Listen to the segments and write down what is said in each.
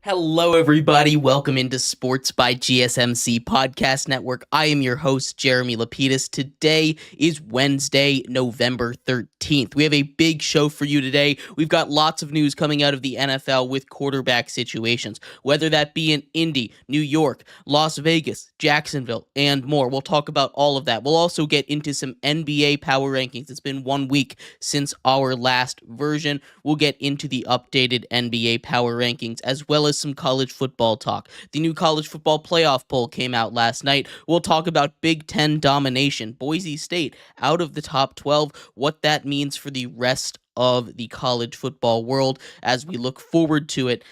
Hello, everybody. Welcome into Sports by GSMC Podcast Network. I am your host, Jeremy Lapidus. Today is Wednesday, November 13th. We have a big show for you today. We've got lots of news coming out of the NFL with quarterback situations, whether that be in Indy, New York, Las Vegas, Jacksonville, and more. We'll talk about all of that. We'll also get into some NBA power rankings. It's been 1 week since our last version. We'll get into the updated NBA power rankings, as well as some college football talk. The new college football playoff poll came out last night. We'll talk about Big Ten domination, Boise State out of the top 12, what that means for the rest of the college football world as we look forward to it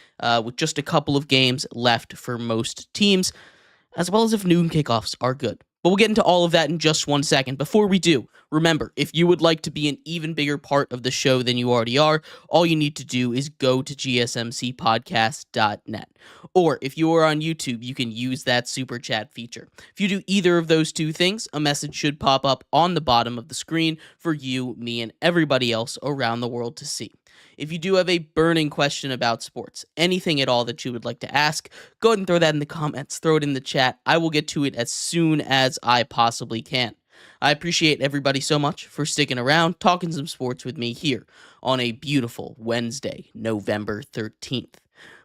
with just a couple of games left for most teams, as well as if noon kickoffs are good. But we'll get into all of that in just 1 second. Before we do, remember, if you would like to be an even bigger part of the show than you already are, all you need to do is go to gsmcpodcast.net. Or if you are on YouTube, you can use that super chat feature. If you do either of those two things, a message should pop up on the bottom of the screen for you, me, and everybody else around the world to see. If you do have a burning question about sports, anything at all that you would like to ask, go ahead and throw that in the comments, throw it in the chat. I will get to it as soon as I possibly can. I appreciate everybody so much for sticking around, talking some sports with me here on a beautiful Wednesday, November 13th.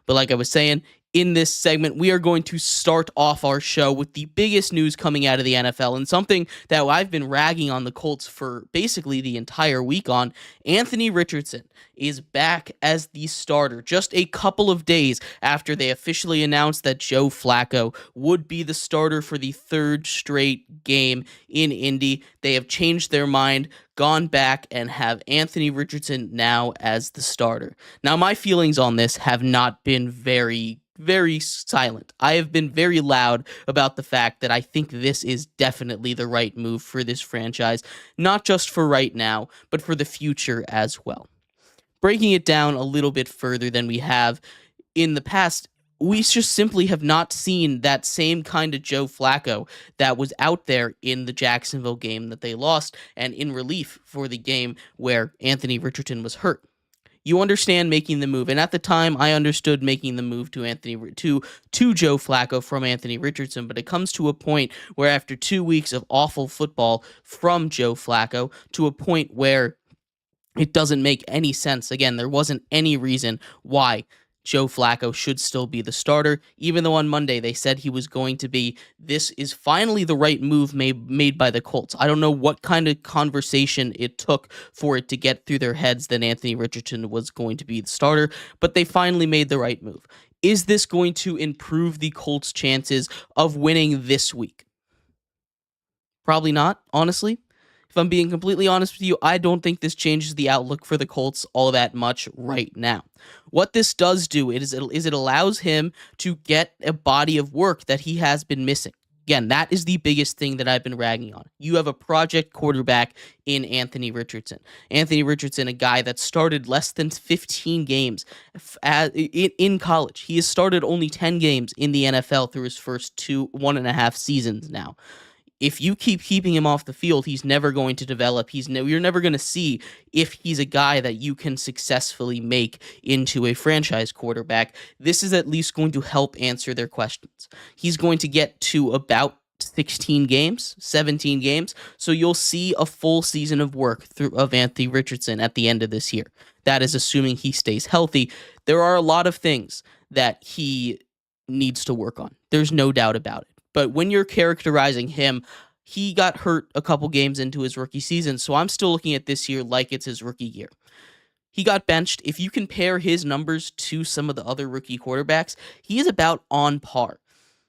But like I was saying, in this segment, we are going to start off our show with the biggest news coming out of the NFL, and something that I've been ragging on the Colts for basically the entire week on. Anthony Richardson is back as the starter just a couple of days after they officially announced that Joe Flacco would be the starter for the third straight game in Indy. They have changed their mind, gone back, and have Anthony Richardson now as the starter. Now, my feelings on this have not been very silent. I have been very loud about the fact that I think this is definitely the right move for this franchise, not just for right now, but for the future as well. Breaking it down a little bit further than we have in the past, we just simply have not seen that same kind of Joe Flacco that was out there in the Jacksonville game that they lost and in relief for the game where Anthony Richardson was hurt. You understand making the move, and at the time, I understood making the move to Joe Flacco from Anthony Richardson, but it comes to a point where after 2 weeks of awful football from Joe Flacco, to a point where it doesn't make any sense. Again, there wasn't any reason why Joe Flacco should still be the starter, even though on Monday they said he was going to be. This is finally the right move made by the Colts. I don't know what kind of conversation it took for it to get through their heads that Anthony Richardson was going to be the starter, but they finally made the right move. Is this going to improve the Colts' chances of winning this week? Probably not, honestly. If I'm being completely honest with you, I don't think this changes the outlook for the Colts all that much right now. What this does do is it allows him to get a body of work that he has been missing. Again, that is the biggest thing that I've been ragging on. You have a project quarterback in Anthony Richardson. Anthony Richardson, a guy that started less than 15 games in college. He has started only 10 games in the NFL through his first 1.5 seasons now. If you keeping him off the field, he's never going to develop. You're never going to see if he's a guy that you can successfully make into a franchise quarterback. This is at least going to help answer their questions. He's going to get to about 16 games, 17 games, so you'll see a full season of work of Anthony Richardson at the end of this year. That is assuming he stays healthy. There are a lot of things that he needs to work on. There's no doubt about it. But when you're characterizing him, he got hurt a couple games into his rookie season, so I'm still looking at this year like it's his rookie year. He got benched. If you compare his numbers to some of the other rookie quarterbacks, he is about on par.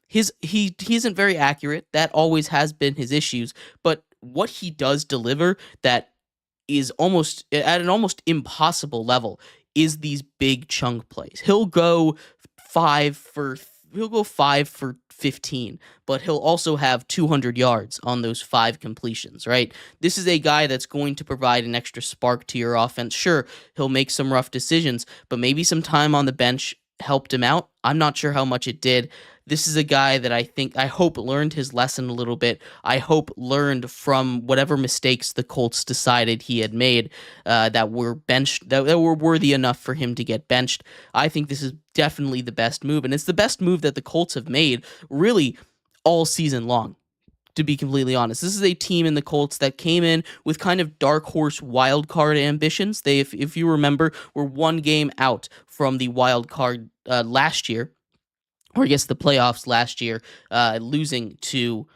He isn't very accurate. That always has been his issues. But what he does deliver that is almost at an almost impossible level is these big chunk plays. He'll go 5 for 15, but he'll also have 200 yards on those 5 completions, right? This is a guy that's going to provide an extra spark to your offense. Sure, he'll make some rough decisions, but maybe some time on the bench helped him out. I'm not sure how much it did. This is a guy that I hope learned his lesson a little bit. I hope learned from whatever mistakes the Colts decided he had made that were benched, that were worthy enough for him to get benched. I think this is definitely the best move, and it's the best move that the Colts have made really all season long. To be completely honest, this is a team in the Colts that came in with kind of dark horse wild card ambitions. They, if you remember, were one game out from the wild card last year, or I guess the playoffs last year, losing to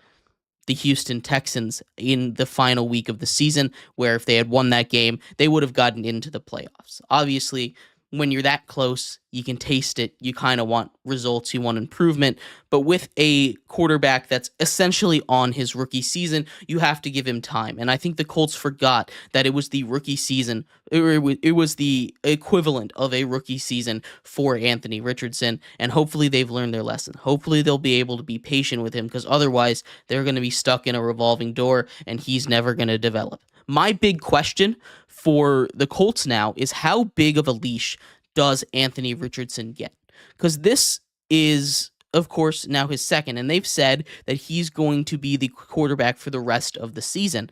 the Houston Texans in the final week of the season, where if they had won that game, they would have gotten into the playoffs. Obviously, when you're that close, you can taste it. You kind of want results. You want improvement. But with a quarterback that's essentially on his rookie season, you have to give him time. And I think the Colts forgot that it was the rookie season. It was the equivalent of a rookie season for Anthony Richardson. And hopefully they've learned their lesson. Hopefully they'll be able to be patient with him, because otherwise they're going to be stuck in a revolving door and he's never going to develop. My big question for the Colts now is, how big of a leash does Anthony Richardson get? Because this is, of course, now his second, and they've said that he's going to be the quarterback for the rest of the season.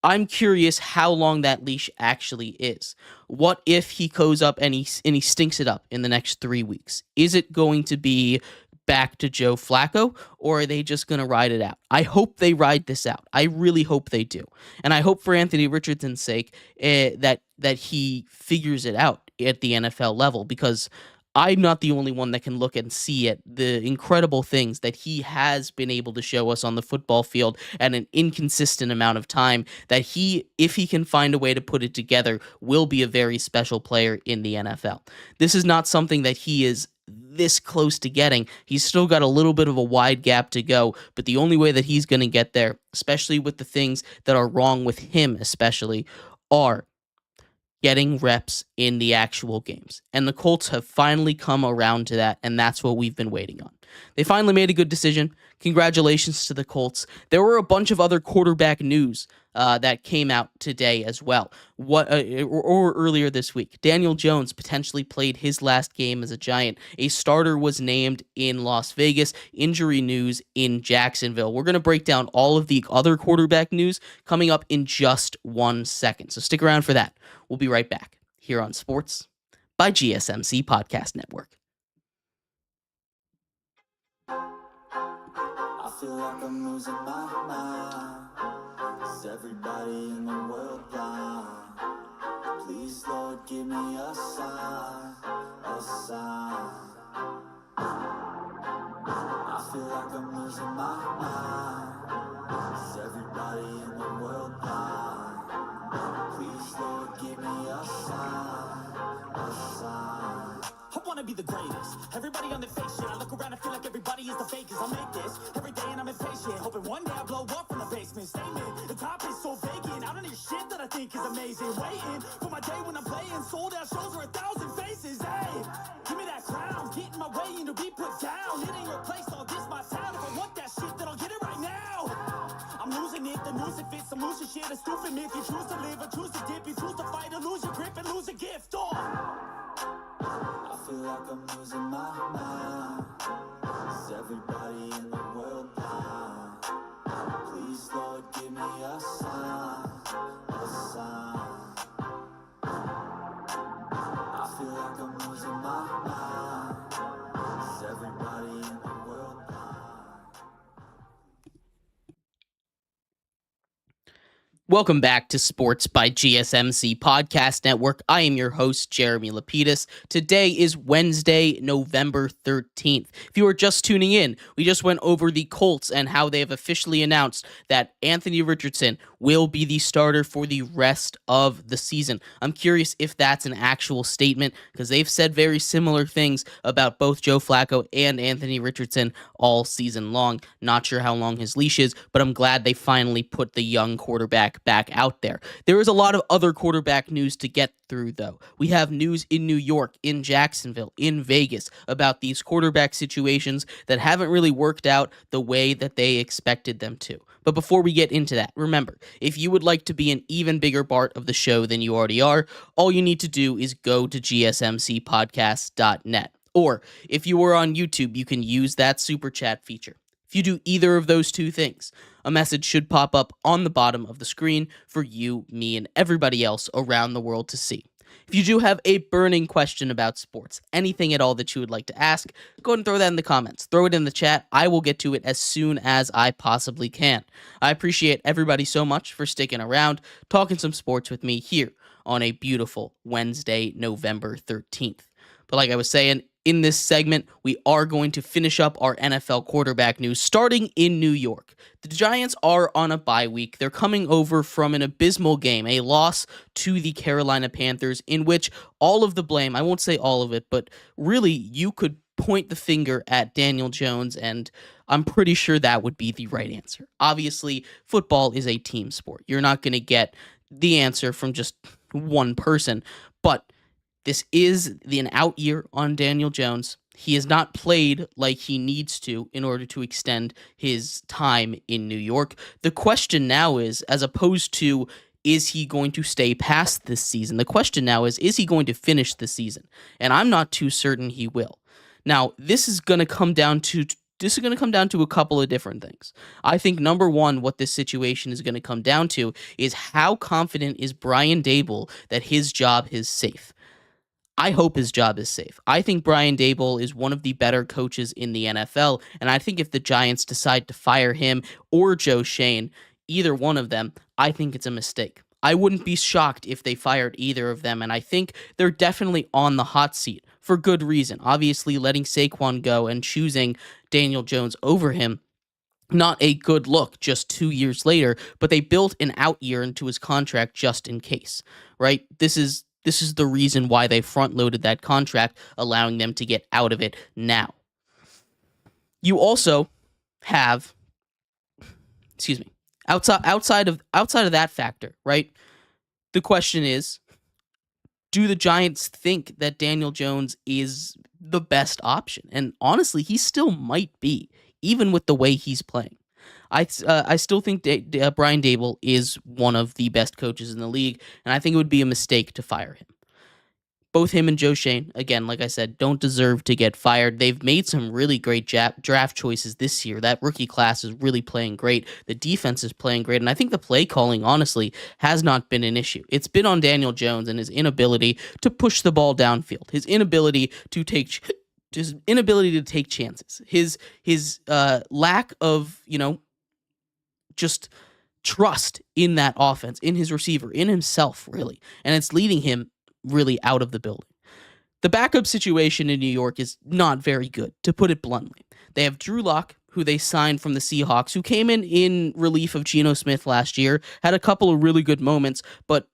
I'm curious how long that leash actually is. What if he goes up and he stinks it up in the next 3 weeks? Is it going to be back to Joe Flacco, or are they just going to ride it out? I hope they ride this out. I really hope they do. And I hope for Anthony Richardson's sake that he figures it out at the NFL level, because I'm not the only one that can look and see it, the incredible things that he has been able to show us on the football field at an inconsistent amount of time, that he, if he can find a way to put it together, will be a very special player in the NFL. This is not something that he is this close to getting. He's still got a little bit of a wide gap to go, but the only way that he's going to get there, especially with the things that are wrong with him especially, are getting reps in the actual games. And the Colts have finally come around to that, and that's what we've been waiting on. They finally made a good decision. Congratulations to the Colts. There were a bunch of other quarterback news that came out today as well. Or earlier this week. Daniel Jones potentially played his last game as a Giant. A starter was named in Las Vegas. Injury news in Jacksonville. We're going to break down all of the other quarterback news coming up in just 1 second. So stick around for that. We'll be right back here on Sports by GSMC Podcast Network. I feel like I'm losing my mind. Is everybody in the world blind? Please, Lord, give me a sign, a sign. I feel like I'm losing my mind. Is everybody in the world blind? Please, Lord, give me a sign, a sign. I wanna be the greatest. Everybody on their face shit. I look around and feel like everybody is the fakest. I make this every day and I'm impatient, hoping one day I blow up from the basement. Statement, the top is so vacant. I don't hear shit that I think is amazing. Waiting for my day when I'm playing sold out shows where 1,000 faces. Hey, give me that crown, get in my way and to be put down. It ain't your place, all this my town. If I want that shit, then I'll get it right now. I'm losing it, the news it fits. I'm losing shit, a stupid myth. You choose to live or choose to dip. You choose to fight or lose your grip and lose a gift. I feel like I'm losing my mind. Is everybody in the world blind? Please, Lord, give me a sign, a sign. I feel like I'm losing my mind. Is everybody in the world blind? Welcome back to Sports by GSMC Podcast Network. I am your host, Jeremy Lapidus. Today is Wednesday, November 13th. If you are just tuning in, we just went over the Colts and how they have officially announced that Anthony Richardson will be the starter for the rest of the season. I'm curious if that's an actual statement, because they've said very similar things about both Joe Flacco and Anthony Richardson all season long. Not sure how long his leash is, but I'm glad they finally put the young quarterback back out there. There is a lot of other quarterback news to get through, though. We have news in New York, in Jacksonville, in Vegas about these quarterback situations that haven't really worked out the way that they expected them to. But before we get into that, remember, if you would like to be an even bigger part of the show than you already are, all you need to do is go to gsmcpodcast.net. Or if you are on YouTube, you can use that super chat feature. If you do either of those two things, a message should pop up on the bottom of the screen for you, me, and everybody else around the world to see. If you do have a burning question about sports, anything at all that you would like to ask, go ahead and throw that in the comments. Throw it in the chat. I will get to it as soon as I possibly can. I appreciate everybody so much for sticking around, talking some sports with me here on a beautiful Wednesday, November 13th. But like I was saying, in this segment, we are going to finish up our NFL quarterback news starting in New York. The Giants are on a bye week. They're coming over from an abysmal game, a loss to the Carolina Panthers, in which all of the blame, I won't say all of it, but really you could point the finger at Daniel Jones, and I'm pretty sure that would be the right answer. Obviously, football is a team sport. You're not going to get the answer from just one person, but this is an out year on Daniel Jones. He has not played like he needs to in order to extend his time in New York. The question now is, as opposed to, is he going to stay past this season? The question now is he going to finish the season? And I'm not too certain he will. Now, this is going to come down to a couple of different things. I think, number one, what this situation is going to come down to is how confident is Brian Daboll that his job is safe. I hope his job is safe. I think Brian Daboll is one of the better coaches in the NFL, and I think if the Giants decide to fire him or Joe Schoen, either one of them, I think it's a mistake. I wouldn't be shocked if they fired either of them, and I think they're definitely on the hot seat for good reason. Obviously, letting Saquon go and choosing Daniel Jones over him, not a good look just 2 years later, but they built an out year into his contract just in case, right? This is the reason why they front-loaded that contract, allowing them to get out of it now. You also have, outside of that factor, right? The question is, do the Giants think that Daniel Jones is the best option? And honestly, he still might be, even with the way he's playing. I still think Brian Daboll is one of the best coaches in the league, and I think it would be a mistake to fire him. Both him and Joe Schoen, again, like I said, don't deserve to get fired. They've made some really great draft choices this year. That rookie class is really playing great. The defense is playing great, and I think the play calling, honestly, has not been an issue. It's been on Daniel Jones and his inability to push the ball downfield, his inability to take chances, his lack of, just trust in that offense, in his receiver, in himself, really. And it's leading him really out of the building. The backup situation in New York is not very good, to put it bluntly. They have Drew Lock, who they signed from the Seahawks, who came in relief of Geno Smith last year, had a couple of really good moments, but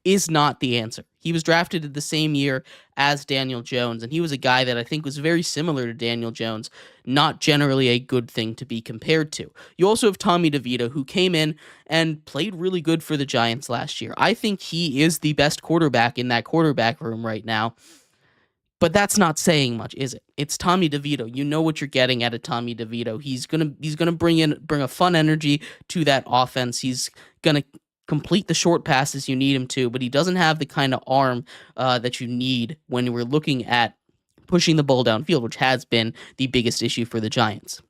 is not the answer. He was drafted the same year as Daniel Jones, and he was a guy that I think was very similar to Daniel Jones, not generally a good thing to be compared to. You also have Tommy DeVito, who came in and played really good for the Giants last year. I think he is the best quarterback in that quarterback room right now, but that's not saying much, is it? It's Tommy DeVito. You know what you're getting out of Tommy DeVito. He's gonna bring a fun energy to that offense. He's gonna complete the short passes you need him to, but he doesn't have the kind of arm that you need when we're looking at pushing the ball downfield, which has been the biggest issue for the Giants.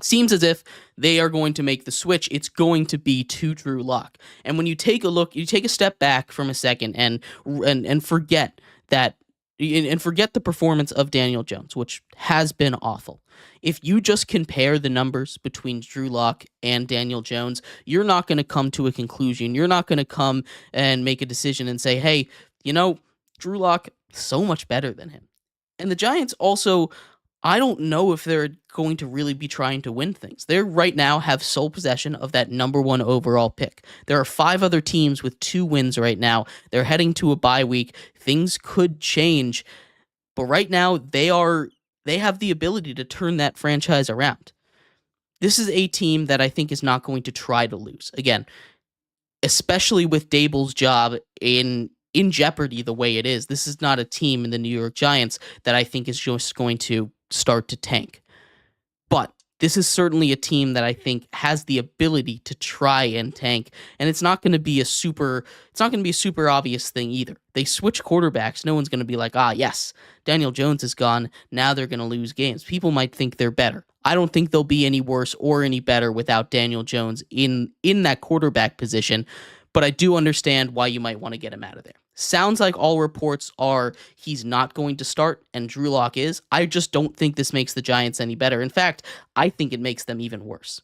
Seems as if they are going to make the switch. It's going to be to Drew Lock. And when you take a step back from a second and forget that, and forget the performance of Daniel Jones, which has been awful. If you just compare the numbers between Drew Lock and Daniel Jones, you're not going to come to a conclusion. You're not going to come and make a decision and say, hey, Drew Lock is so much better than him. And the Giants also, I don't know if they're going to really be trying to win things. They right now have sole possession of that number 1 overall pick. There are 5 other teams with 2 wins right now. They're heading to a bye week. Things could change, but right now they have the ability to turn that franchise around. This is a team that I think is not going to try to lose. Again, especially with Daboll's job in jeopardy the way it is. This is not a team in the New York Giants that I think is just going to start to tank. But this is certainly a team that I think has the ability to try and tank, and it's not going to be a super obvious thing either. They switch quarterbacks. No one's going to be like, yes, Daniel Jones is gone. Now they're going to lose games. People might think they're better. I don't think they'll be any worse or any better without Daniel Jones in that quarterback position, but I do understand why you might want to get him out of there. Sounds like all reports are he's not going to start and Drew Lock is. I just don't think this makes the Giants any better. In fact, I think it makes them even worse.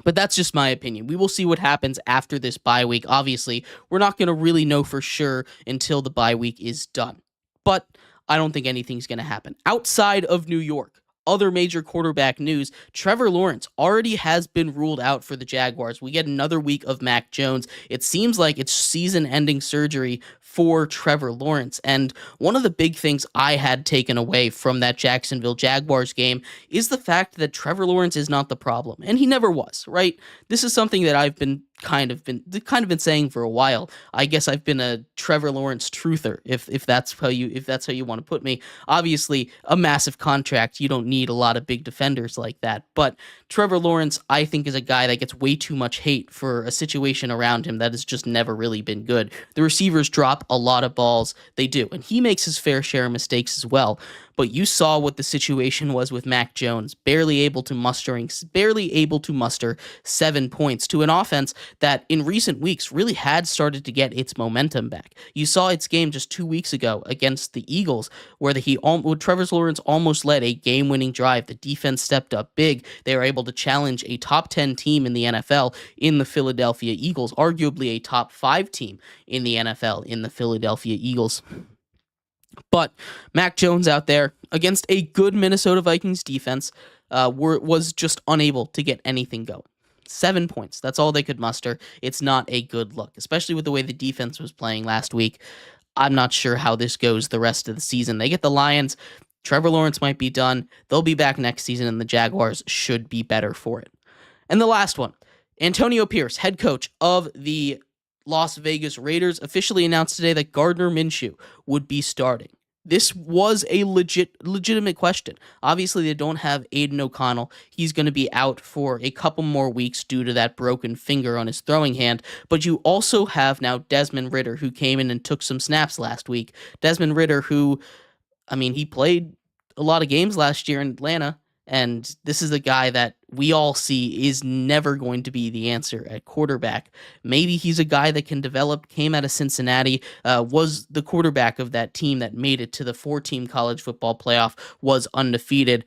But that's just my opinion. We will see what happens after this bye week. Obviously, we're not going to really know for sure until the bye week is done. But I don't think anything's going to happen. Outside of New York, other major quarterback news, Trevor Lawrence already has been ruled out for the Jaguars. We get another week of Mac Jones. It seems like it's season-ending surgery for Trevor Lawrence. And one of the big things I had taken away from that Jacksonville Jaguars game is the fact that Trevor Lawrence is not the problem. And he never was, right? This is something that I've been kind of been saying for a while. I guess I've been a Trevor Lawrence truther, if that's how you want to put me. Obviously, a massive contract, you don't need a lot of big defenders like that. But Trevor Lawrence, I think, is a guy that gets way too much hate for a situation around him that has just never really been good. The receivers drop a lot of balls, they do, and he makes his fair share of mistakes as well. But you saw what the situation was with Mac Jones, barely able to muster 7 points to an offense that in recent weeks really had started to get its momentum back. You saw its game just 2 weeks ago against the Eagles, where Trevor Lawrence almost led a game-winning drive. The defense stepped up big. They were able to challenge a top 10 team in the NFL in the Philadelphia Eagles, arguably a top 5 team in the NFL in the Philadelphia Eagles. But Mac Jones out there against a good Minnesota Vikings defense was just unable to get anything going. 7 points. That's all they could muster. It's not a good look, especially with the way the defense was playing last week. I'm not sure how this goes the rest of the season. They get the Lions. Trevor Lawrence might be done. They'll be back next season, and the Jaguars should be better for it. And the last one, Antonio Pierce, head coach of the Las Vegas Raiders, officially announced today that Gardner Minshew would be starting. This was a legitimate question. Obviously, they don't have Aiden O'Connell. He's going to be out for a couple more weeks due to that broken finger on his throwing hand. But you also have now Desmond Ridder, who came in and took some snaps last week. Desmond Ridder, who, he played a lot of games last year in Atlanta. And this is a guy that we all see is never going to be the answer at quarterback. Maybe he's a guy that can develop, came out of Cincinnati, was the quarterback of that team that made it to the 4-team college football playoff, was undefeated.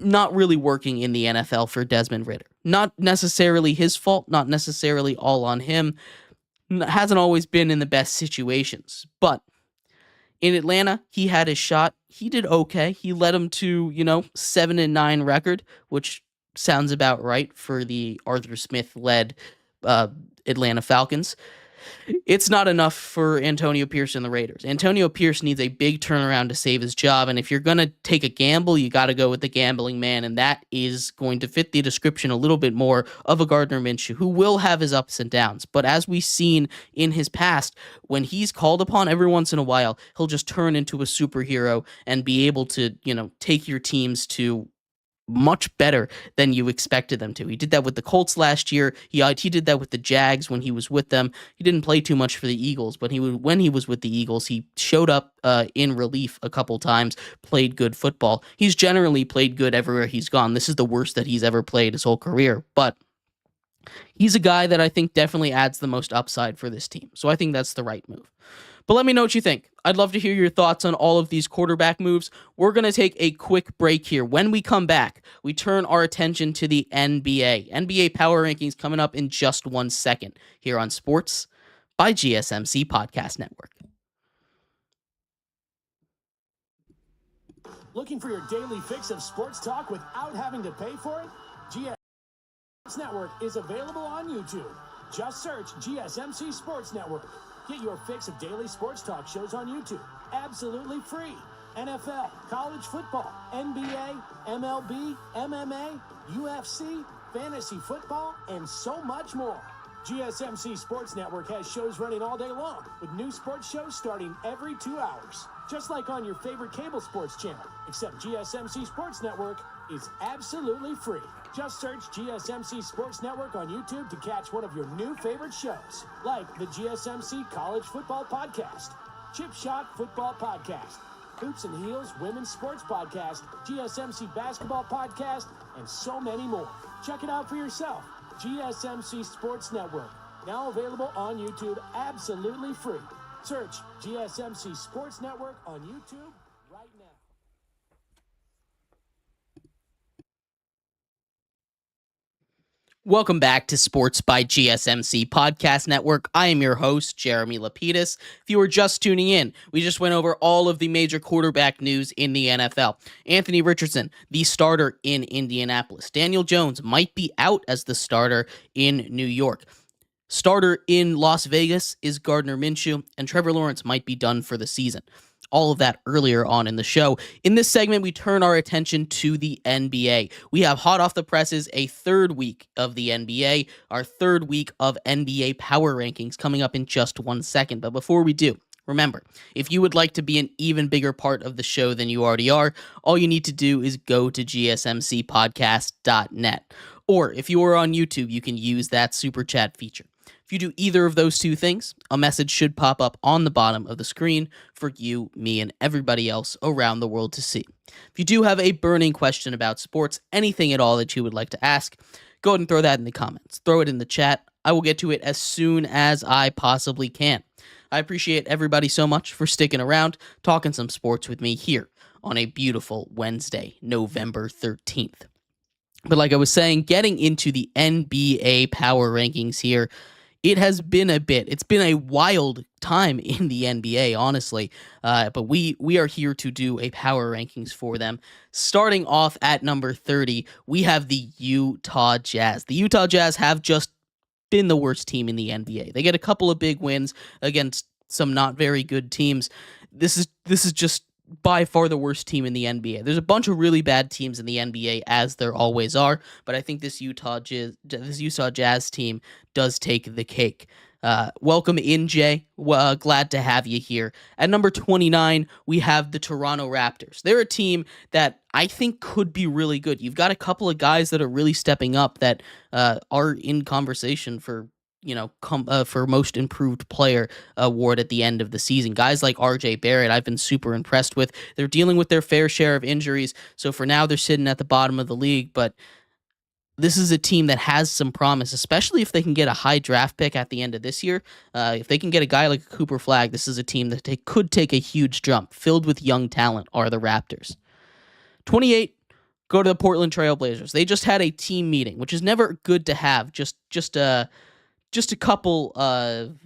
Not really working in the NFL for Desmond Ridder. Not necessarily his fault, not necessarily all on him. Hasn't always been in the best situations. But in Atlanta, he had his shot. He did okay. He led them to, 7-9 record, which sounds about right for the Arthur Smith-led Atlanta Falcons. It's not enough for Antonio Pierce and the Raiders. Antonio Pierce needs a big turnaround to save his job, and if you're going to take a gamble, you got to go with the gambling man, and that is going to fit the description a little bit more of a Gardner Minshew, who will have his ups and downs. But as we've seen in his past, when he's called upon every once in a while, he'll just turn into a superhero and be able to, take your teams to much better than you expected them to. He did that with the Colts last year. He did that with the Jags when he was with them. He didn't play too much for the Eagles, but when he was with the Eagles, he showed up in relief a couple times, played good football. He's generally played good everywhere he's gone. This is the worst that he's ever played his whole career, but he's a guy that I think definitely adds the most upside for this team. So I think that's the right move. But let me know what you think. I'd love to hear your thoughts on all of these quarterback moves. We're going to take a quick break here. When we come back, we turn our attention to the NBA. NBA Power Rankings coming up in just 1 second here on Sports by GSMC Podcast Network. Looking for your daily fix of sports talk without having to pay for it? GSMC Network is available on YouTube. Just search GSMC Sports Network. Get your fix of daily sports talk shows on YouTube, absolutely free. NFL, college football, NBA, MLB, MMA, UFC, fantasy football, and so much more. GSMC Sports Network has shows running all day long, with new sports shows starting every 2 hours. Just like on your favorite cable sports channel, except GSMC Sports Network is absolutely free. Just search GSMC Sports Network on YouTube to catch one of your new favorite shows, like the GSMC College Football Podcast, Chip Shot Football Podcast, Hoops and Heels Women's Sports Podcast, GSMC Basketball Podcast, and so many more. Check it out for yourself. GSMC Sports Network, now available on YouTube absolutely free. Search GSMC Sports Network on YouTube right now. Welcome back to Sports by GSMC Podcast Network. I am your host, Jeremy Lapidus. If you are just tuning in, we just went over all of the major quarterback news in the NFL. Anthony Richardson, the starter in Indianapolis. Daniel Jones might be out as the starter in New York. Starter in Las Vegas is Gardner Minshew, and Trevor Lawrence might be done for the season. All of that earlier on in the show. In this segment, we turn our attention to the NBA. We have hot off the presses a third week of the NBA, our third week of NBA Power Rankings coming up in just 1 second. But before we do, remember, if you would like to be an even bigger part of the show than you already are, all you need to do is go to gsmcpodcast.net. Or if you are on YouTube, you can use that super chat feature. If you do either of those two things, a message should pop up on the bottom of the screen for you, me, and everybody else around the world to see. If you do have a burning question about sports, anything at all that you would like to ask, go ahead and throw that in the comments. Throw it in the chat. I will get to it as soon as I possibly can. I appreciate everybody so much for sticking around, talking some sports with me here on a beautiful Wednesday, November 13th. But like I was saying, getting into the NBA Power Rankings here, it's been a wild time in the NBA, honestly, but we are here to do a power rankings for them. Starting off at number 30, we have the Utah Jazz. The Utah Jazz have just been the worst team in the NBA. They get a couple of big wins against some not very good teams. This is just by far the worst team in the NBA. There's a bunch of really bad teams in the NBA, as there always are, but I think this Utah Jazz team does take the cake. Welcome in, Jay. Glad to have you here. At number 29, we have the Toronto Raptors. They're a team that I think could be really good. You've got a couple of guys that are really stepping up that are in conversation for for most improved player award at the end of the season. Guys like RJ Barrett, I've been super impressed with. They're dealing with their fair share of injuries, so for now they're sitting at the bottom of the league, but this is a team that has some promise, especially if they can get a high draft pick at the end of this year. If they can get a guy like Cooper Flagg, this is a team that they could take a huge jump. Filled with young talent are the Raptors. 28, go to the Portland Trail Blazers. They just had a team meeting, which is never good to have. Just a couple of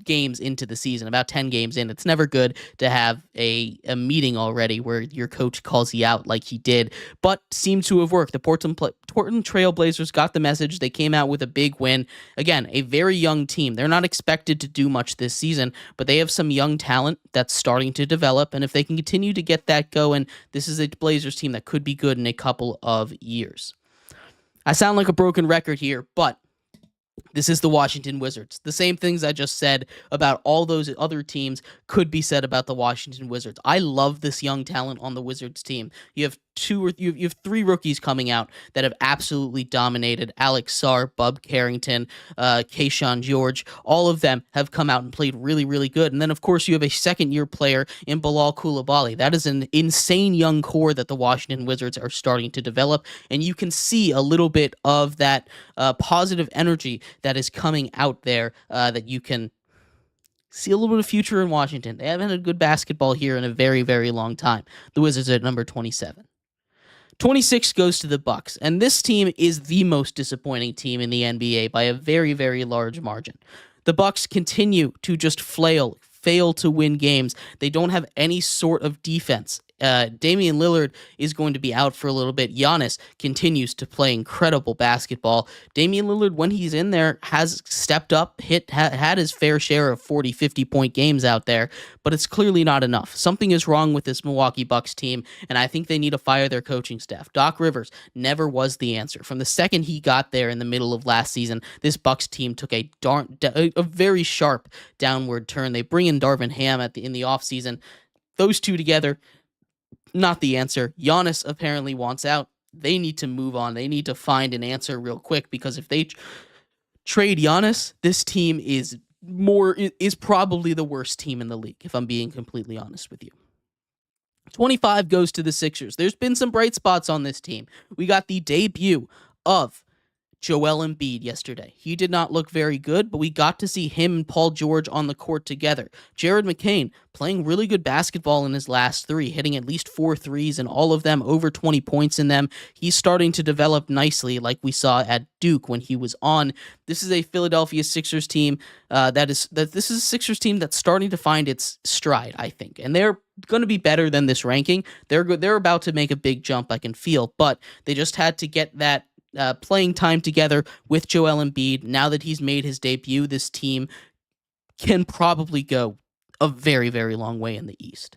games into the season, about 10 games in. It's never good to have a meeting already where your coach calls you out like he did, but seems to have worked. The Portland Trail Blazers got the message. They came out with a big win. Again, a very young team. They're not expected to do much this season, but they have some young talent that's starting to develop, and if they can continue to get that going, this is a Blazers team that could be good in a couple of years. I sound like a broken record here, but this is the Washington Wizards. The same things I just said about all those other teams could be said about the Washington Wizards. I love this young talent on the Wizards team. You have three rookies coming out that have absolutely dominated. Alex Sarr, Bub Carrington, Keyshawn George. All of them have come out and played really, really good. And then, of course, you have a second-year player in Bilal Coulibaly. That is an insane young core that the Washington Wizards are starting to develop. And you can see a little bit of that positive energy that is coming out there that you can see a little bit of future in Washington. They haven't had good basketball here in a very, very long time. The Wizards are at number 27. 26 goes to the Bucks, and this team is the most disappointing team in the NBA by a very, very large margin. The Bucks continue to just fail to win games. They don't have any sort of defense. Damian Lillard is going to be out for a little bit. Giannis continues to play incredible basketball. Damian Lillard, when he's in there, has stepped up, had his fair share of 40, 50-point games out there, but it's clearly not enough. Something is wrong with this Milwaukee Bucks team, and I think they need to fire their coaching staff. Doc Rivers never was the answer. From the second he got there in the middle of last season, this Bucks team took a very sharp downward turn. They bring in Darvin Ham in the offseason. Those two together, not the answer. Giannis apparently wants out. They need to move on. They need to find an answer real quick, because if they trade Giannis, this team is probably the worst team in the league, if I'm being completely honest with you. 25 goes to the Sixers. There's been some bright spots on this team. We got the debut of Joel Embiid yesterday. He did not look very good, but we got to see him and Paul George on the court together. Jared McCain playing really good basketball in his last 3, hitting at least 4 threes, and all of them over 20 points in them. He's starting to develop nicely, like we saw at Duke when he was on. This is a Philadelphia Sixers team this is a Sixers team that's starting to find its stride, I think, and they're going to be better than this ranking. They're about to make a big jump, I can feel, but they just had to get that playing time together with Joel Embiid. Now that he's made his debut, this team can probably go a very, very long way in the East.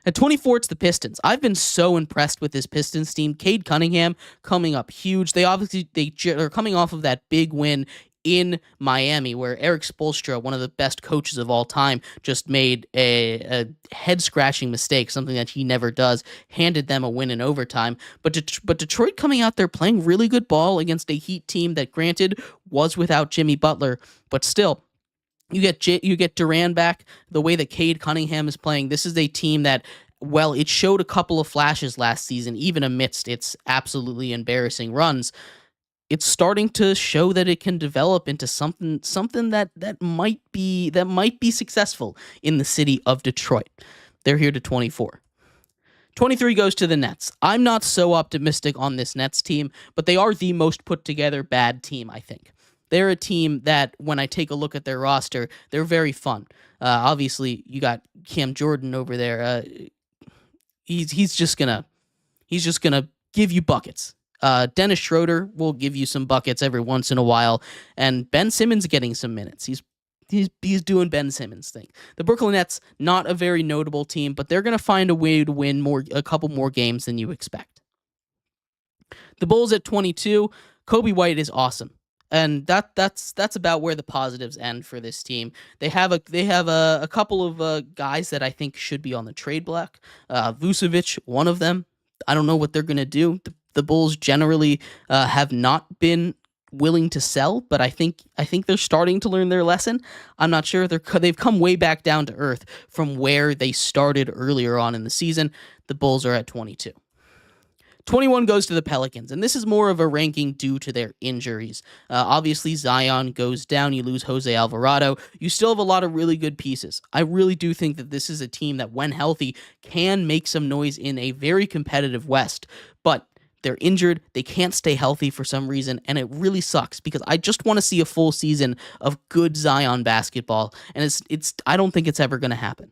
At 24, it's the Pistons. I've been so impressed with this Pistons team. Cade Cunningham coming up huge. They are coming off of that big win in Miami, where Eric Spoelstra, one of the best coaches of all time, just made a head-scratching mistake, something that he never does, handed them a win in overtime. But Detroit coming out there playing really good ball against a Heat team that, granted, was without Jimmy Butler, but still, you get Durant back. The way that Cade Cunningham is playing, this is a team that, well, it showed a couple of flashes last season, even amidst its absolutely embarrassing runs. It's starting to show that it can develop into something that might be successful in the city of Detroit. They're here to 24. 23 goes to the Nets. I'm not so optimistic on this Nets team, but they are the most put together bad team, I think. They're a team that, when I take a look at their roster, they're very fun. Obviously, you got Cam Jordan over there. He's just gonna give you buckets. Dennis Schroeder will give you some buckets every once in a while, and Ben Simmons getting some minutes. He's doing Ben Simmons thing. The Brooklyn Nets, not a very notable team, but they're going to find a way to win a couple more games than you expect. The Bulls at 22, Kobe White is awesome. And that's about where the positives end for this team. They have a couple of guys that I think should be on the trade block. Vucevic, one of them. I don't know what they're going to do. The Bulls generally have not been willing to sell, but I think they're starting to learn their lesson. I'm not sure. They've come way back down to earth from where they started earlier on in the season. The Bulls are at 22. 21 goes to the Pelicans, and this is more of a ranking due to their injuries. Obviously, Zion goes down. You lose Jose Alvarado. You still have a lot of really good pieces. I really do think that this is a team that, when healthy, can make some noise in a very competitive West, but they're injured. They can't stay healthy for some reason, and it really sucks, because I just want to see a full season of good Zion basketball, and I don't think it's ever going to happen.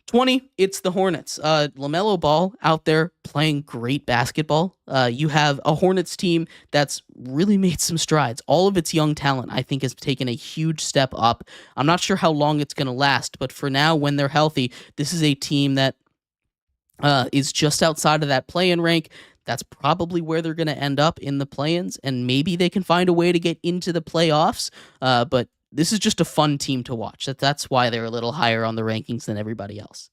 20, it's the Hornets. LaMelo Ball out there playing great basketball. You have a Hornets team that's really made some strides. All of its young talent, I think, has taken a huge step up. I'm not sure how long it's going to last, but for now, when they're healthy, this is a team that is just outside of that play-in rank. That's probably where they're going to end up, in the play-ins, and maybe they can find a way to get into the playoffs, but this is just a fun team to watch. That's why they're a little higher on the rankings than everybody else.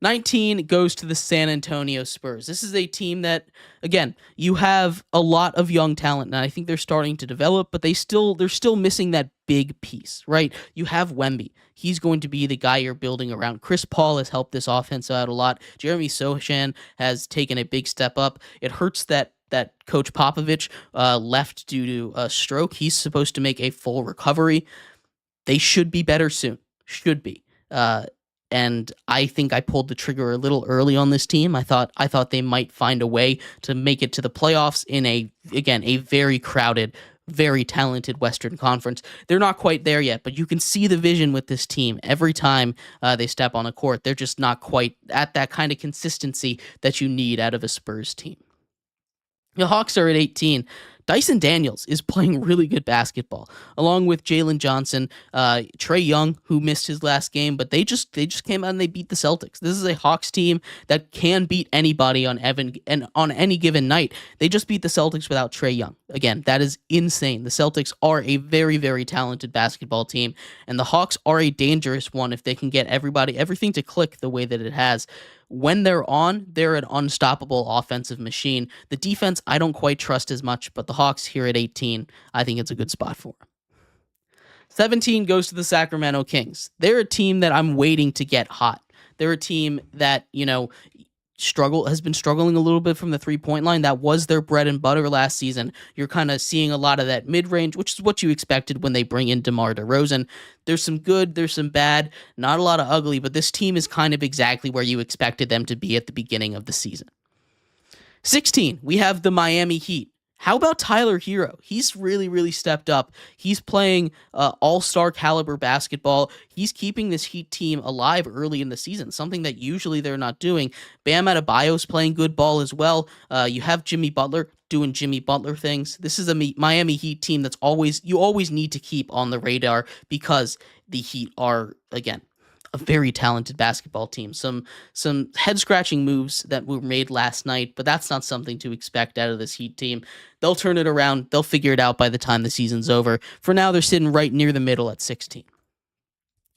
19 goes to the San Antonio Spurs. This is a team that, again, you have a lot of young talent, and I think they're starting to develop, but they're still missing that big piece, right? You have Wemby. He's going to be the guy you're building around. Chris Paul has helped this offense out a lot. Jeremy Sochan has taken a big step up. It hurts that Coach Popovich left due to a stroke. He's supposed to make a full recovery. They should be better soon. Should be. And I think I pulled the trigger a little early on this team. I thought they might find a way to make it to the playoffs in a very crowded, very talented Western Conference. They're not quite there yet, but you can see the vision with this team. Every time they step on a court, they're just not quite at that kind of consistency that you need out of a Spurs team. The Hawks are at 18. Dyson Daniels is playing really good basketball, along with Jalen Johnson, Trae Young, who missed his last game, but they just came out and they beat the Celtics. This is a Hawks team that can beat anybody on any given night. They just beat the Celtics without Trae Young. Again, that is insane. The Celtics are a very, very talented basketball team, and the Hawks are a dangerous one if they can get everything to click the way that it has. When they're on, they're an unstoppable offensive machine. The defense, I don't quite trust as much, but the Hawks here at 18, I think it's a good spot for them. 17 goes to the Sacramento Kings. They're a team that I'm waiting to get hot. They're a team that, has been struggling a little bit from the three-point line. That was their bread and butter last season. You're kind of seeing a lot of that mid-range, which is what you expected when they bring in DeMar DeRozan. There's some good, there's some bad, not a lot of ugly, but this team is kind of exactly where you expected them to be at the beginning of the season. 16, we have the Miami Heat. How about Tyler Hero? He's really, really stepped up. He's playing all-star caliber basketball. He's keeping this Heat team alive early in the season, something that usually they're not doing. Bam Adebayo's playing good ball as well. You have Jimmy Butler doing Jimmy Butler things. This is a Miami Heat team that's you always need to keep on the radar because the Heat are, again, a very talented basketball team. Some head-scratching moves that were made last night, but that's not something to expect out of this Heat team. They'll turn it around. They'll figure it out by the time the season's over. For now, they're sitting right near the middle at 16.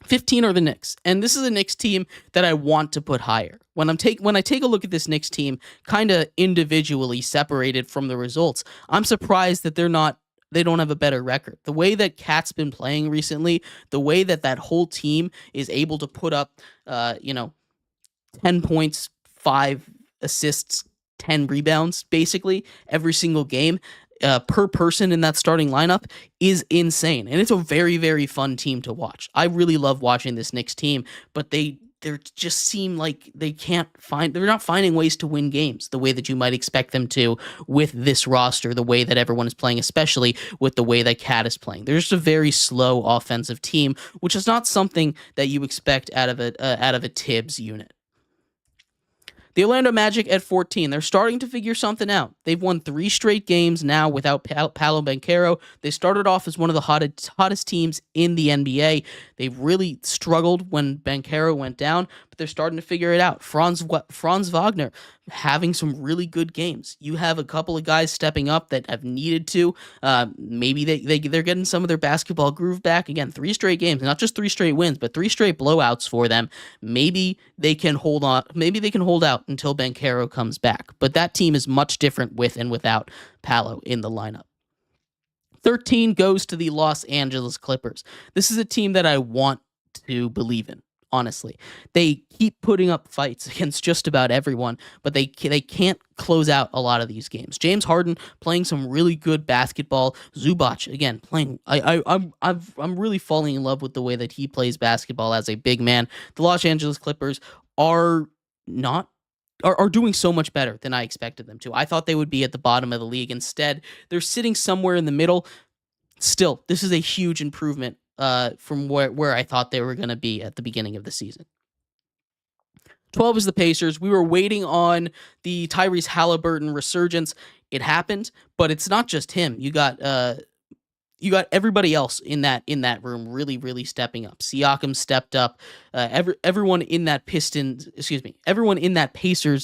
15 are the Knicks, and this is a Knicks team that I want to put higher. When I take a look at this Knicks team, kind of individually separated from the results, I'm surprised that they don't have a better record. The way that Cat's been playing recently, the way that whole team is able to put up, 10 points, 5 assists, 10 rebounds, basically, every single game per person in that starting lineup is insane. And it's a very, very fun team to watch. I really love watching this Knicks team, but they just seem like they're not finding ways to win games the way that you might expect them to with this roster, the way that everyone is playing, especially with the way that Cat is playing. They're just a very slow offensive team, which is not something that you expect out of a Tibbs unit. The Orlando Magic at 14, they're starting to figure something out. They've won 3 straight games now without Paolo Banchero. They started off as one of the hottest teams in the NBA. They really struggled when Banchero went down, but they're starting to figure it out. Franz Wagner having some really good games. You have a couple of guys stepping up that have needed to. Maybe they're getting some of their basketball groove back. Again, 3 straight games, not just 3 straight wins, but 3 straight blowouts for them. Maybe they can hold on. Maybe they can hold out until Banchero comes back. But that team is much different with and without Paolo in the lineup. 13 goes to the Los Angeles Clippers. This is a team that I want to believe in. Honestly, they keep putting up fights against just about everyone, but they can't close out a lot of these games. James Harden playing some really good basketball. Zubac again playing. I'm really falling in love with the way that he plays basketball as a big man. The Los Angeles Clippers are doing so much better than I expected them to. I thought they would be at the bottom of the league. Instead, they're sitting somewhere in the middle. Still, this is a huge improvement from where I thought they were going to be at the beginning of the season. 12 is the Pacers. We were waiting on the Tyrese Halliburton resurgence. It happened, but it's not just him. You got everybody else in that room really, really stepping up. Siakam stepped up. Everyone in that Pacers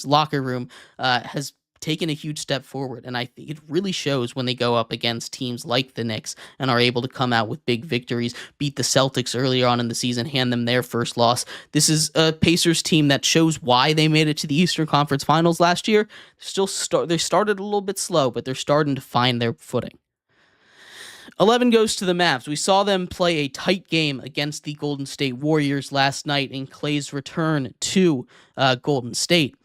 locker room has taken a huge step forward, and I think it really shows when they go up against teams like the Knicks and are able to come out with big victories, beat the Celtics earlier on in the season, hand them their first loss. This is a Pacers team that shows why they made it to the Eastern Conference Finals last year. They started a little bit slow, but they're starting to find their footing. 11 goes to the Mavs. We saw them play a tight game against the Golden State Warriors last night in Klay's return to Golden State.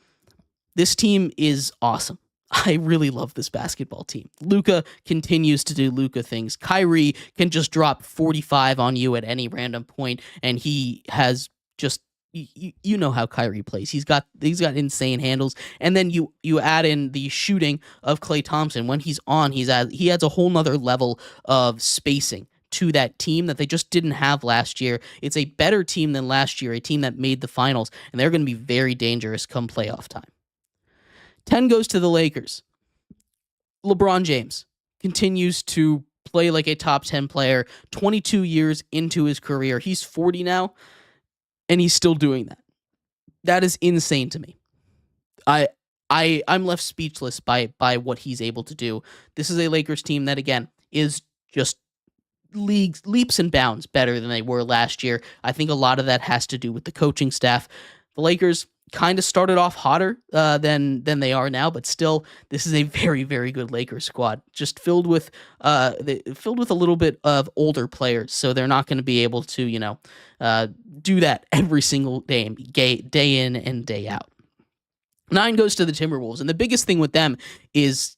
This team is awesome. I really love this basketball team. Luka continues to do Luka things. Kyrie can just drop 45 on you at any random point, and he has just you know how Kyrie plays. He's got insane handles, and then you add in the shooting of Klay Thompson. When he's on, he adds a whole nother level of spacing to that team that they just didn't have last year. It's a better team than last year, a team that made the finals, and they're going to be very dangerous come playoff time. 10 goes to the Lakers. LeBron James continues to play like a top 10 player 22 years into his career. He's 40 now, and he's still doing that. That is insane to me. I'm left speechless by what he's able to do. This is a Lakers team that, again, is just leaps and bounds better than they were last year. I think a lot of that has to do with the coaching staff. The Lakers kind of started off hotter than they are now, but still, this is a very, very good Lakers squad, just filled with a little bit of older players. So they're not going to be able to do that every single day in and day out. 9 goes to the Timberwolves, and the biggest thing with them is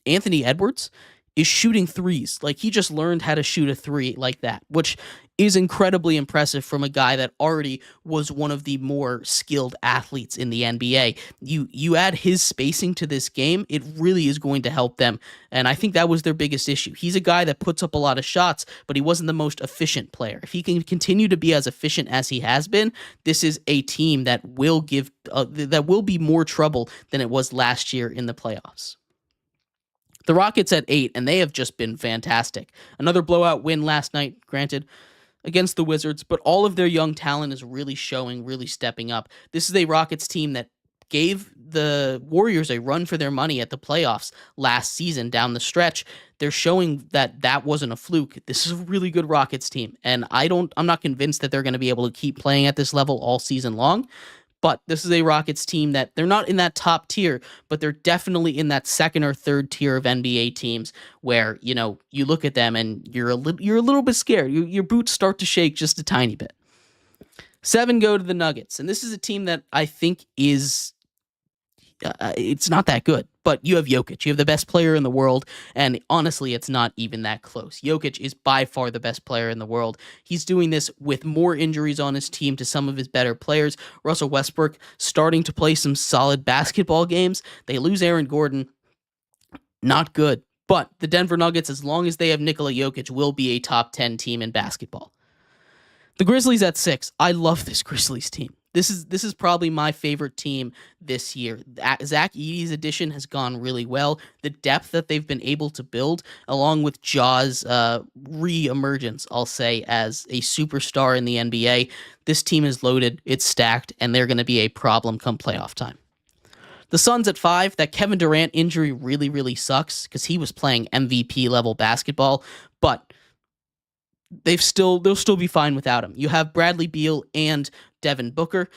Anthony Edwards is shooting threes. Like, he just learned how to shoot a three like that, which is incredibly impressive from a guy that already was one of the more skilled athletes in the NBA. You add his spacing to this game, it really is going to help them, and I think that was their biggest issue. He's a guy that puts up a lot of shots, but he wasn't the most efficient player. If he can continue to be as efficient as he has been, this is a team that will be more trouble than it was last year in the playoffs. The Rockets at 8, and they have just been fantastic. Another blowout win last night, granted, against the Wizards, but all of their young talent is really showing, really stepping up. This is a Rockets team that gave the Warriors a run for their money at the playoffs last season down the stretch. They're showing that wasn't a fluke. This is a really good Rockets team, and I'm not convinced that they're going to be able to keep playing at this level all season long. But this is a Rockets team that they're not in that top tier, but they're definitely in that second or third tier of NBA teams where, you look at them and you're a little bit scared. Your boots start to shake just a tiny bit. 7 go to the Nuggets, and this is a team that I think is it's not that good, but you have Jokic. You have the best player in the world, and honestly, it's not even that close. Jokic is by far the best player in the world. He's doing this with more injuries on his team to some of his better players. Russell Westbrook starting to play some solid basketball games. They lose Aaron Gordon. Not good. But the Denver Nuggets, as long as they have Nikola Jokic, will be a top 10 team in basketball. The Grizzlies at 6. I love this Grizzlies team. This is probably my favorite team this year. Zach Edey's addition has gone really well. The depth that they've been able to build, along with Ja's re-emergence, I'll say, as a superstar in the NBA, this team is loaded, it's stacked, and they're going to be a problem come playoff time. The Suns at 5, that Kevin Durant injury really, really sucks because he was playing MVP level basketball, but they'll still be fine without him. You have Bradley Beal and Devin Booker.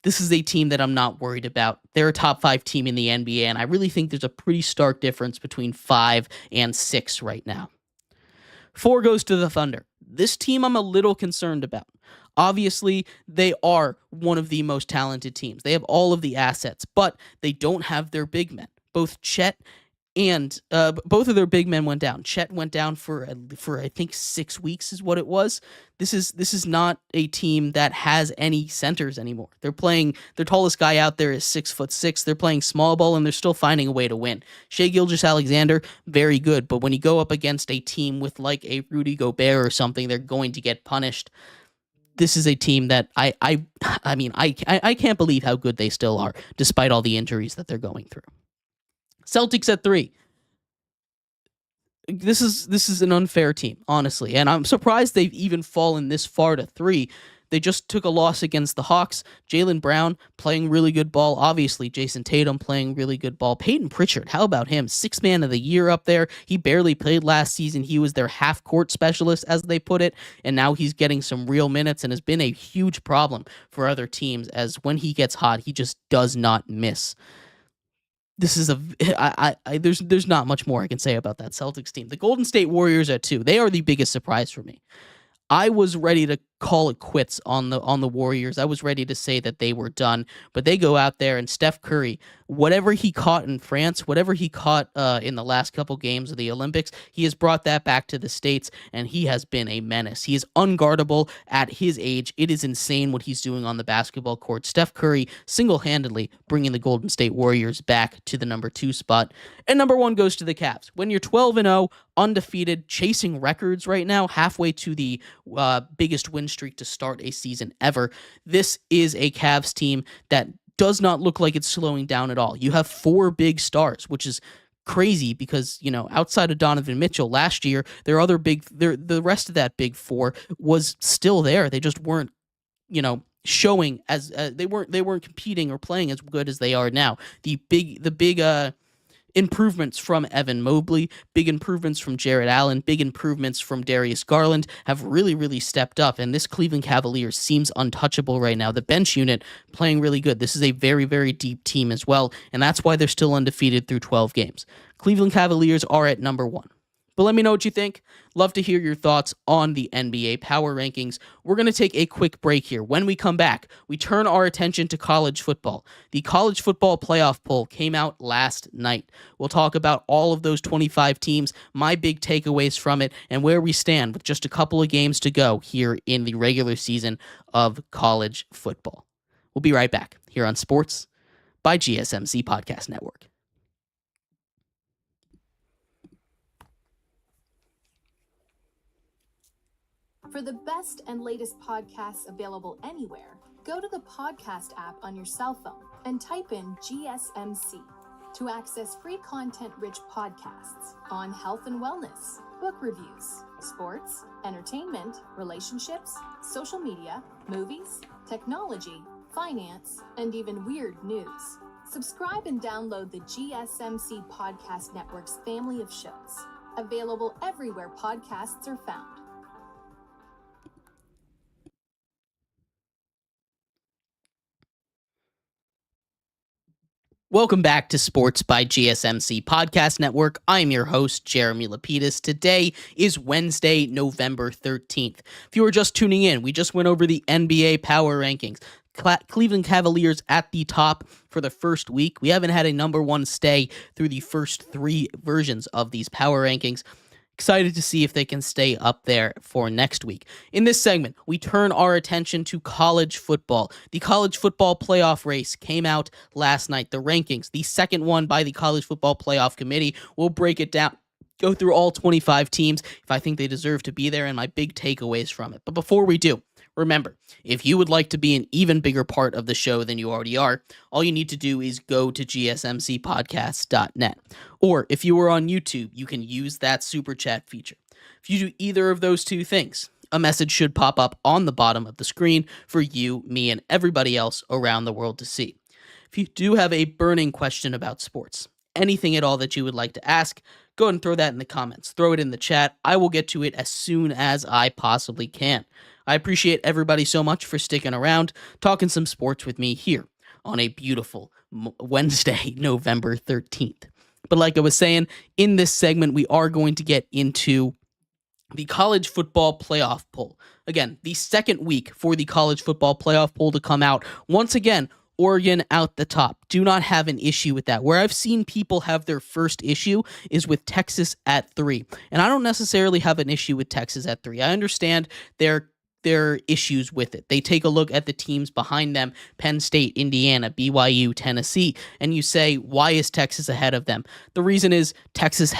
This is a team that I'm not worried about. They're a top 5 team in the NBA, and I really think there's a pretty stark difference between 5 and 6 right now. 4 goes to the Thunder. This team I'm a little concerned about. Obviously, they are one of the most talented teams. They have all of the assets, but they don't have their big men. Both Chet and both of their big men went down. Chet went down for I think 6 weeks is what it was. This is not a team that has any centers anymore. They're playing, their tallest guy out there is 6'6". They're playing small ball and they're still finding a way to win. Shai Gilgeous-Alexander, very good, but when you go up against a team with like a Rudy Gobert or something, they're going to get punished. This is a team that I can't believe how good they still are, despite all the injuries that they're going through. Celtics at 3. This is an unfair team, honestly, and I'm surprised they've even fallen this far to 3. They just took a loss against the Hawks. Jaylen Brown playing really good ball. Obviously, Jason Tatum playing really good ball. Peyton Pritchard, how about him? 6th man of the year up there. He barely played last season. He was their half-court specialist, as they put it, and now he's getting some real minutes and has been a huge problem for other teams, as when he gets hot, he just does not miss. This is there's not much more I can say about that Celtics team. The Golden State Warriors at 2. They are the biggest surprise for me. I was ready to call it quits on the Warriors. I was ready to say that they were done, but they go out there and Steph Curry, whatever he caught in France, whatever he caught in the last couple games of the Olympics, he has brought that back to the States, and he has been a menace. He is unguardable at his age. It is insane what he's doing on the basketball court. Steph Curry single-handedly bringing the Golden State Warriors back to the number 2 spot. And number 1 goes to the Cavs. When you're 12-0, undefeated, chasing records right now, halfway to the biggest win streak to start a season ever, this is a Cavs team that does not look like it's slowing down at all. You have 4 big stars, which is crazy because, outside of Donovan Mitchell last year, the rest of that big four was still there. They just weren't, showing as they weren't competing or playing as good as they are now. The big improvements from Evan Mobley, big improvements from Jared Allen, big improvements from Darius Garland have really, really stepped up, and this Cleveland Cavaliers seems untouchable right now. The bench unit playing really good. This is a very, very deep team as well, and that's why they're still undefeated through 12 games. Cleveland Cavaliers are at number 1. But let me know what you think. Love to hear your thoughts on the NBA Power Rankings. We're going to take a quick break here. When we come back, we turn our attention to college football. The college football playoff poll came out last night. We'll talk about all of those 25 teams, my big takeaways from it, and where we stand with just a couple of games to go here in the regular season of college football. We'll be right back here on Sports by GSMC Podcast Network. For the best and latest podcasts available anywhere, go to the podcast app on your cell phone and type in GSMC to access free content-rich podcasts on health and wellness, book reviews, sports, entertainment, relationships, social media, movies, technology, finance, and even weird news. Subscribe and download the GSMC Podcast Network's family of shows, available everywhere podcasts are found. Welcome back to Sports by GSMC Podcast Network. I'm your host, Jeremy Lapidus. Today is Wednesday, November 13th. If you were just tuning in, we just went over the NBA Power Rankings. Cleveland Cavaliers at the top for the first week. We haven't had a number 1 stay through the first 3 versions of these Power Rankings. Excited to see if they can stay up there for next week. In this segment, we turn our attention to college football. The college football playoff race came out last night. The rankings, the second one by the College Football Playoff Committee. We'll break it down, go through all 25 teams if I think they deserve to be there, and my big takeaways from it. But before we do, remember, if you would like to be an even bigger part of the show than you already are, all you need to do is go to gsmcpodcast.net. Or if you are on YouTube, you can use that super chat feature. If you do either of those two things, a message should pop up on the bottom of the screen for you, me, and everybody else around the world to see. If you do have a burning question about sports, anything at all that you would like to ask, go ahead and throw that in the comments. Throw it in the chat. I will get to it as soon as I possibly can. I appreciate everybody so much for sticking around, talking some sports with me here on a beautiful Wednesday, November 13th. But like I was saying, in this segment, we are going to get into the college football playoff poll. Again, the second week for the college football playoff poll to come out. Once again, Oregon out the top. Do not have an issue with that. Where I've seen people have their first issue is with Texas at 3. And I don't necessarily have an issue with Texas at 3. I understand their issues with it. They take a look at the teams behind them, Penn State, Indiana, BYU, Tennessee, and you say, why is Texas ahead of them? The reason is Texas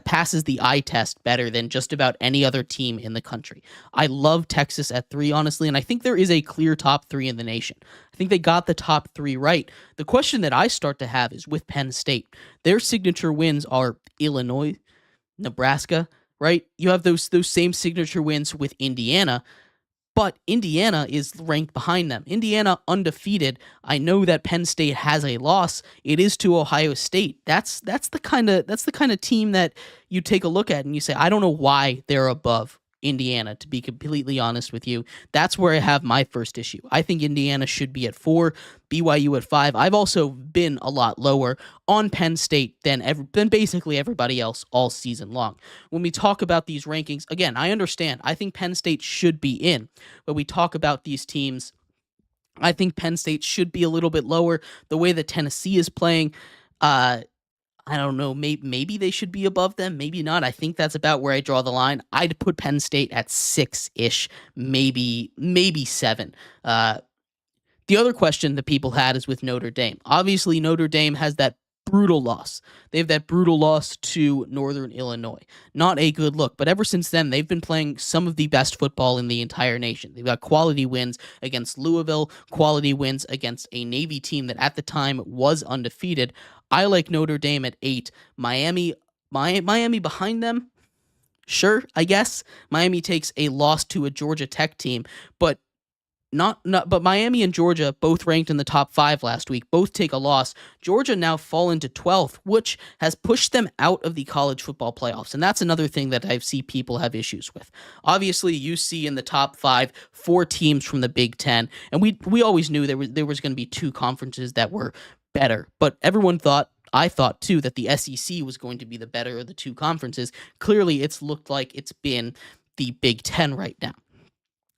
passes the eye test better than just about any other team in the country. I love Texas at 3, honestly, and I think there is a clear top 3 in the nation. I think they got the top 3 right. The question that I start to have is with Penn State. Their signature wins are Illinois, Nebraska, right? You have those same signature wins with Indiana, but Indiana is ranked behind them. Indiana undefeated. I know that Penn State has a loss. It is to Ohio State. That's the kind of team that you take a look at and you say, I don't know why they're above Indiana, to be completely honest with you. That's where I have my first issue. I think Indiana should be at 4, BYU at 5. I've also been a lot lower on Penn State than basically everybody else all season long. When we talk about these rankings, again, I understand. I think Penn State should be in. But we talk about these teams, I think Penn State should be a little bit lower. The way that Tennessee is playing, I don't know, maybe they should be above them, maybe not. I think that's about where I draw the line. I'd put Penn State at 6-ish, maybe 7. The other question that people had is with Notre Dame. Obviously, Notre Dame has that brutal loss. They have that brutal loss to Northern Illinois. Not a good look, but ever since then, they've been playing some of the best football in the entire nation. They've got quality wins against Louisville, quality wins against a Navy team that at the time was undefeated. I like Notre Dame at 8. Miami behind them. Sure, I guess. Miami takes a loss to a Georgia Tech team, but but Miami and Georgia both ranked in the top 5 last week, both take a loss. Georgia now fall into 12th, which has pushed them out of the college football playoffs. And that's another thing that I see people have issues with. Obviously, you see in the top 5, 4 teams from the Big Ten. And we always knew there was going to be 2 conferences that were better. But everyone thought, I thought too, that the SEC was going to be the better of the 2 conferences. Clearly, it's looked like it's been the Big Ten right now.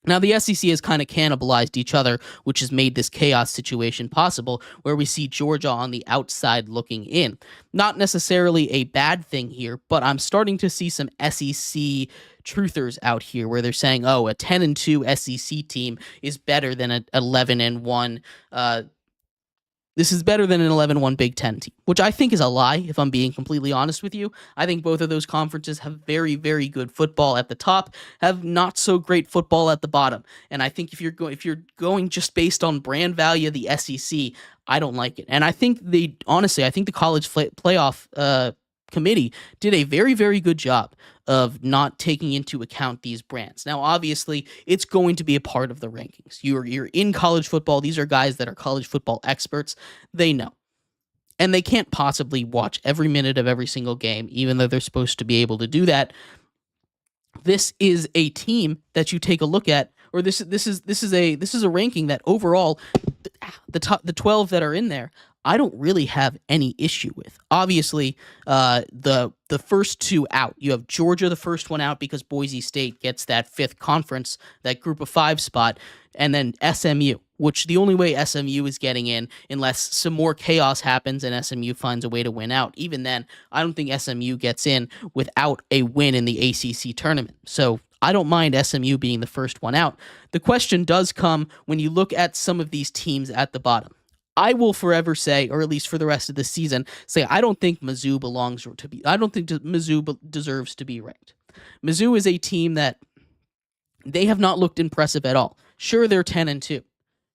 Now, the SEC has kind of cannibalized each other, which has made this chaos situation possible, where we see Georgia on the outside looking in. Not necessarily a bad thing here, but I'm starting to see some SEC truthers out here where they're saying, oh, a 10-2 SEC team is better than an 11-1 This is better than an 11-1 Big Ten team, which I think is a lie, if I'm being completely honest with you. I think both of those conferences have very, very good football at the top, have not so great football at the bottom. And I think if you're going just based on brand value, the SEC, I don't like it. And I think the college playoff committee did a very, very good job of not taking into account these brands. Now, obviously, it's going to be a part of the rankings. You're in college football. These are guys that are college football experts. They know. And they can't possibly watch every minute of every single game, even though they're supposed to be able to do that. This is a team that you take a look at, or this is a ranking that overall the 12 that are in there, I don't really have any issue with. Obviously, the first 2 out. You have Georgia, the first one out because Boise State gets that 5th conference, that group of 5 spot, and then SMU, which the only way SMU is getting in, unless some more chaos happens and SMU finds a way to win out. Even then, I don't think SMU gets in without a win in the ACC tournament. So I don't mind SMU being the first one out. The question does come when you look at some of these teams at the bottom. I will forever say, or at least for the rest of the season, say I don't think Mizzou deserves to be ranked. Mizzou is a team that they have not looked impressive at all. Sure, they're 10-2.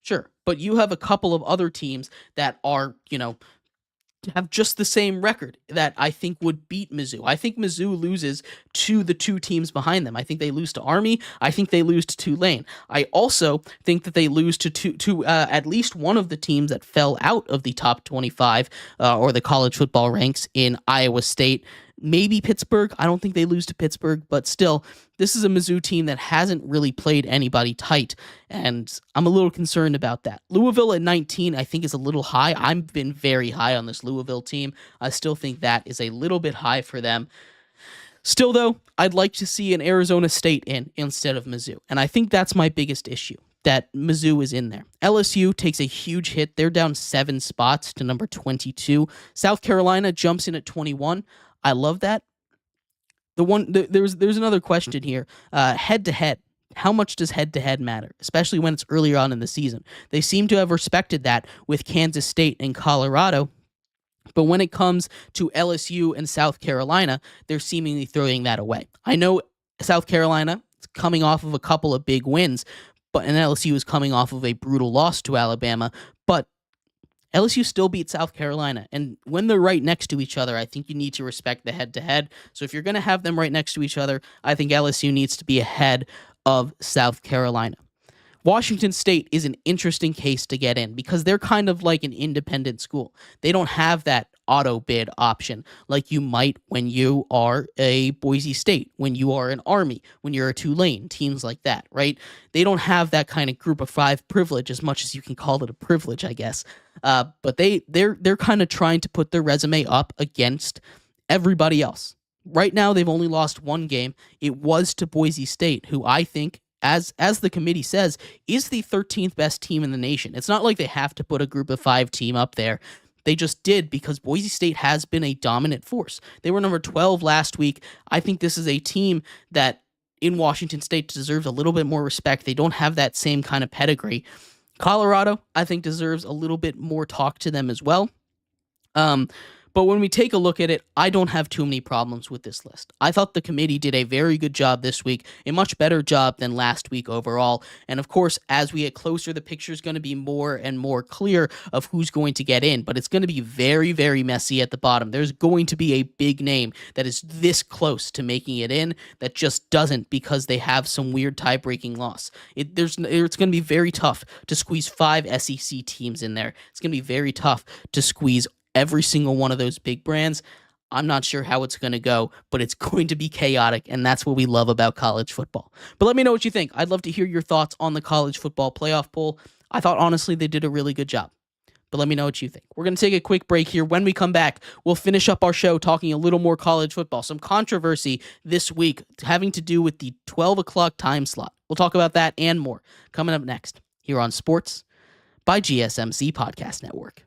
Sure, but you have a couple of other teams that are, have just the same record that I think would beat Mizzou. I think Mizzou loses to the 2 teams behind them. I think they lose to Army. I think they lose to Tulane. I also think that they lose to at least one of the teams that fell out of the top 25 or the college football ranks in Iowa State. Maybe Pittsburgh. I don't think they lose to Pittsburgh, but still, this is a Mizzou team that hasn't really played anybody tight, and I'm a little concerned about that. Louisville at 19, I think, is a little high. I've been very high on this Louisville team. I still think that is a little bit high for them. Still, though, I'd like to see an Arizona State in instead of Mizzou, and I think that's my biggest issue, that Mizzou is in there. LSU takes a huge hit. They're down 7 spots to number 22. South Carolina jumps in at 21. I love that. There's another question here. Head-to-head. How much does head-to-head matter, especially when it's earlier on in the season? They seem to have respected that with Kansas State and Colorado, but when it comes to LSU and South Carolina, they're seemingly throwing that away. I know South Carolina is coming off of a couple of big wins, and LSU is coming off of a brutal loss to Alabama, but LSU still beat South Carolina, and when they're right next to each other, I think you need to respect the head-to-head. So if you're going to have them right next to each other, I think LSU needs to be ahead of South Carolina. Washington State is an interesting case to get in because they're kind of like an independent school. They don't have that auto bid option like you might when you are a Boise State, when you are an Army, when you're a Tulane, teams like that, right? They don't have that kind of group of 5 privilege, as much as you can call it a privilege, I guess. But they're kind of trying to put their resume up against everybody else. Right now, they've only lost 1 game. It was to Boise State, who I think, as the committee says, is the 13th best team in the nation. It's not like they have to put a group of 5 team up there. They just did because Boise State has been a dominant force. They were number 12 last week. I think this is a team that in Washington State deserves a little bit more respect. They don't have that same kind of pedigree. Colorado, I think, deserves a little bit more talk to them as well. But But when we take a look at it, I don't have too many problems with this list. I thought the committee did a very good job this week, a much better job than last week overall. And of course, as we get closer, the picture is going to be more and more clear of who's going to get in, but it's going to be very, very messy at the bottom. There's going to be a big name that is this close to making it in that just doesn't because they have some weird tie-breaking loss. It's going to be very tough to squeeze 5 SEC teams in there. It's going to be very tough to squeeze every single one of those big brands. I'm not sure how it's going to go, but it's going to be chaotic, and that's what we love about college football. But let me know what you think. I'd love to hear your thoughts on the college football playoff poll. I thought, honestly, they did a really good job. But let me know what you think. We're going to take a quick break here. When we come back, we'll finish up our show talking a little more college football. Some controversy this week having to do with the 12 o'clock time slot. We'll talk about that and more coming up next here on Sports by GSMC Podcast Network.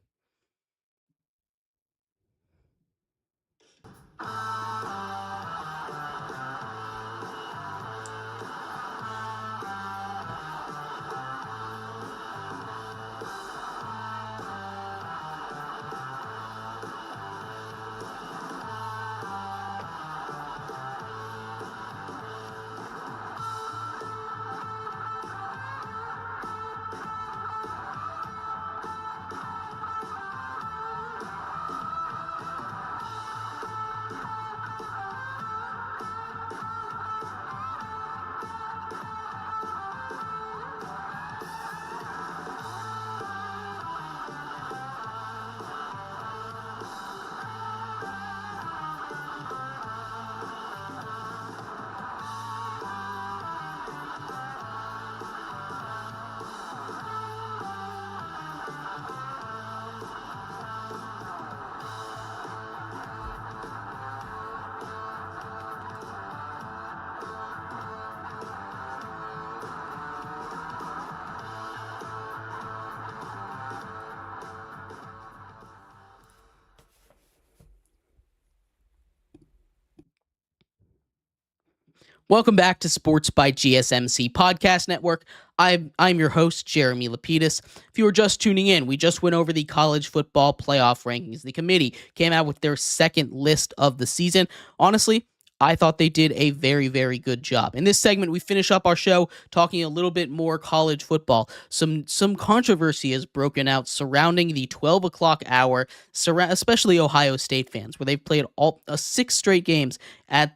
Welcome back to Sports by GSMC Podcast Network. I'm your host, Jeremy Lapidus. If you were just tuning in, we just went over the college football playoff rankings. The committee came out with their second list of the season. Honestly, I thought they did a very, very good job. In this segment, we finish up our show talking a little bit more college football. Some controversy has broken out surrounding the 12 o'clock hour, especially Ohio State fans, where they've played 6 straight games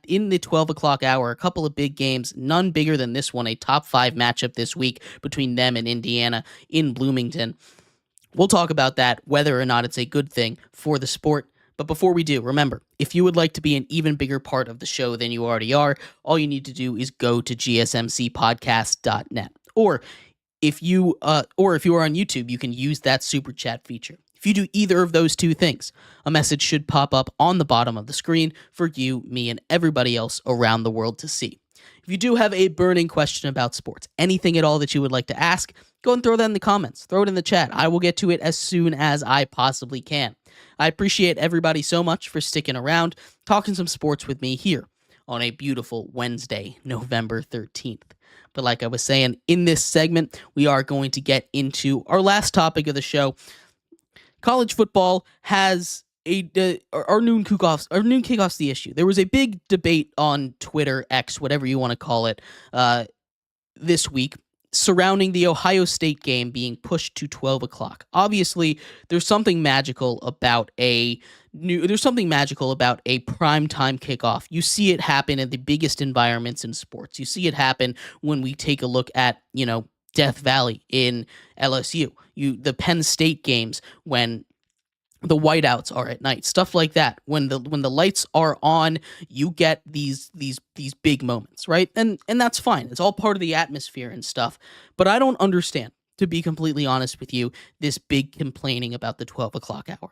in the 12 o'clock hour, a couple of big games, none bigger than this one, a top 5 matchup this week between them and Indiana in Bloomington. We'll talk about that, whether or not it's a good thing for the sport. But before we do, remember, if you would like to be an even bigger part of the show than you already are, all you need to do is go to gsmcpodcast.net. Or if you are on YouTube, you can use that super chat feature. If you do either of those two things, a message should pop up on the bottom of the screen for you, me, and everybody else around the world to see. If you do have a burning question about sports, anything at all that you would like to ask, go and throw that in the comments. Throw it in the chat. I will get to it as soon as I possibly can. I appreciate everybody so much for sticking around, talking some sports with me here on a beautiful Wednesday, November 13th. But like I was saying, in this segment, we are going to get into our last topic of the show. College football has our noon kickoff's the issue. There was a big debate on Twitter, X, whatever you want to call it, this week surrounding the Ohio State game being pushed to 12 o'clock. Obviously, there's something magical about a primetime kickoff. You see it happen in the biggest environments in sports. You see it happen when we take a look at, Death Valley in LSU. The Penn State games when the whiteouts are at night, stuff like that. When the lights are on, you get these big moments, right? And that's fine. It's all part of the atmosphere and stuff. But I don't understand, to be completely honest with you, this big complaining about the 12 o'clock hour.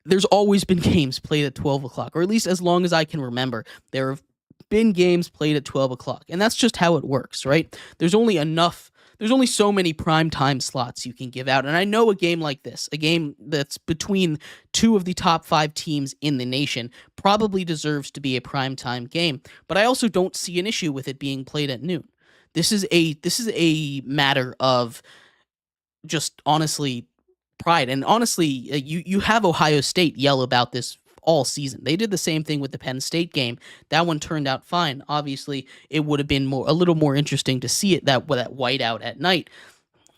There's always been games played at 12 o'clock, or at least as long as I can remember, there have been games played at 12 o'clock. And that's just how it works, right? There's only so many prime time slots you can give out. And I know a game like this, a game that's between two of the top 5 teams in the nation, probably deserves to be a prime time game. But I also don't see an issue with it being played at noon. This is a matter of just honestly pride. And honestly, you have Ohio State yell about this all season. They did the same thing with the Penn State game. That one turned out fine. Obviously, it would have been a little more interesting to see it that whiteout at night.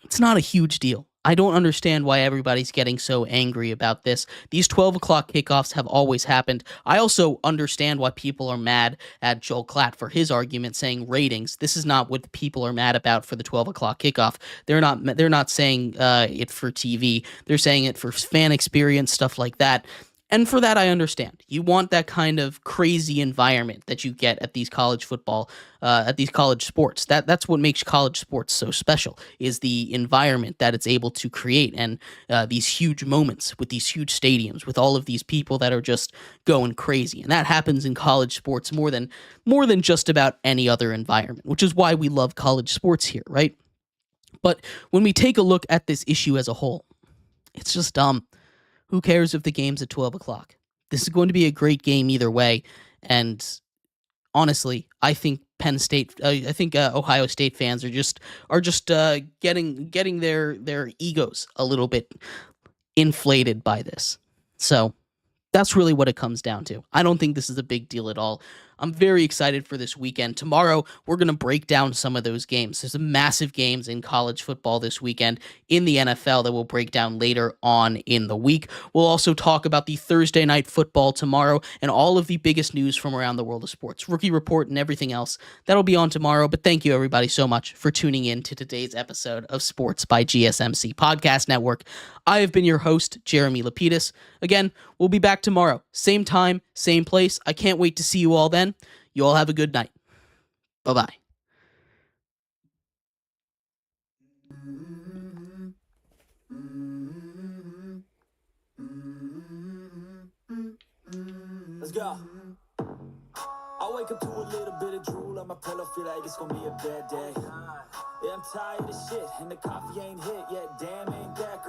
It's not a huge deal. I don't understand why everybody's getting so angry about this. These 12 o'clock kickoffs have always happened. I also understand why people are mad at Joel Klatt for his argument saying ratings. This is not what people are mad about for the 12 o'clock kickoff. They're not saying it for TV. They're saying it for fan experience, stuff like that. And for that, I understand. You want that kind of crazy environment that you get at these college football, at these college sports. That's what makes college sports so special, is the environment that it's able to create, and these huge moments with these huge stadiums, with all of these people that are just going crazy. And that happens in college sports more than just about any other environment, which is why we love college sports here, right? But when we take a look at this issue as a whole, it's just dumb. Who cares if the game's at 12 o'clock? This is going to be a great game either way. And honestly, I think Ohio State fans are just getting their egos a little bit inflated by this. So that's really what it comes down to. I don't think this is a big deal at all. I'm very excited for this weekend. Tomorrow, we're going to break down some of those games. There's some massive games in college football this weekend in the NFL that we'll break down later on in the week. We'll also talk about the Thursday night football tomorrow and all of the biggest news from around the world of sports, rookie report and everything else. That'll be on tomorrow. But thank you, everybody, so much for tuning in to today's episode of Sports by GSMC Podcast Network. I have been your host, Jeremy Lapidus. Again, we'll be back tomorrow. Same time, same place. I can't wait to see you all then. You all have a good night. Bye-bye. Let's go. I wake up to a little bit of drool on my pillow, feel like it's gonna be a bad day. Yeah, I'm tired of shit, and the coffee ain't hit yet, damn, ain't that